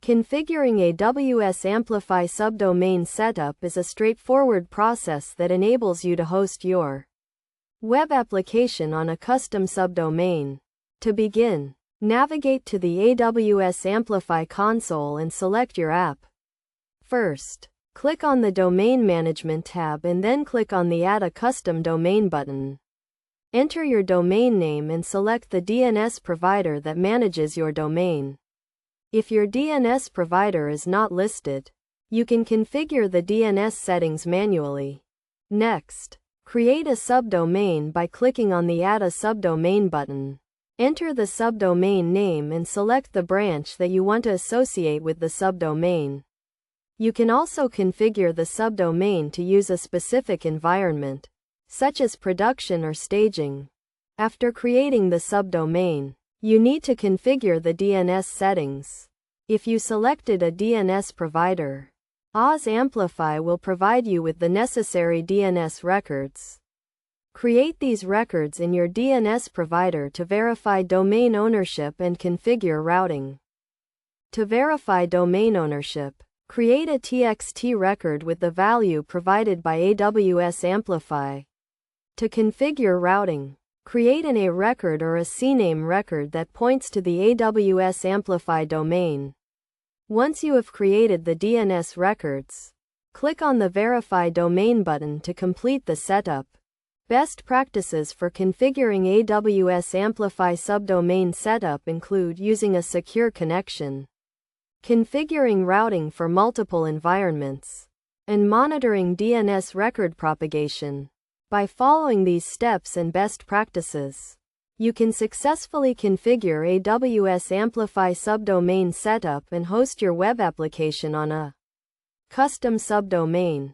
Configuring AWS Amplify Subdomain setup is a straightforward process that enables you to host your web application on a custom subdomain. To begin, navigate to the AWS Amplify console and select your app. First, click on the Domain Management tab and then click on the Add a Custom Domain button. Enter your domain name and select the DNS provider that manages your domain. If your DNS provider is not listed, you can configure the DNS settings manually. Next, create a subdomain by clicking on the Add a Subdomain button. Enter the subdomain name and select the branch that you want to associate with the subdomain. You can also configure the subdomain to use a specific environment, such as production or staging. After creating the subdomain, you need to configure the DNS settings. If you selected a DNS provider, AWS Amplify will provide you with the necessary DNS records. Create these records in your DNS provider to verify domain ownership and configure routing. To verify domain ownership, create a TXT record with the value provided by AWS Amplify. To configure routing, create an A record or a CNAME record that points to the AWS Amplify domain. Once you have created the DNS records, click on the Verify Domain button to complete the setup. Best practices for configuring AWS Amplify subdomain setup include using a secure connection, configuring routing for multiple environments, and monitoring DNS record propagation. By following these steps and best practices, you can successfully configure AWS Amplify subdomain setup and host your web application on a custom subdomain.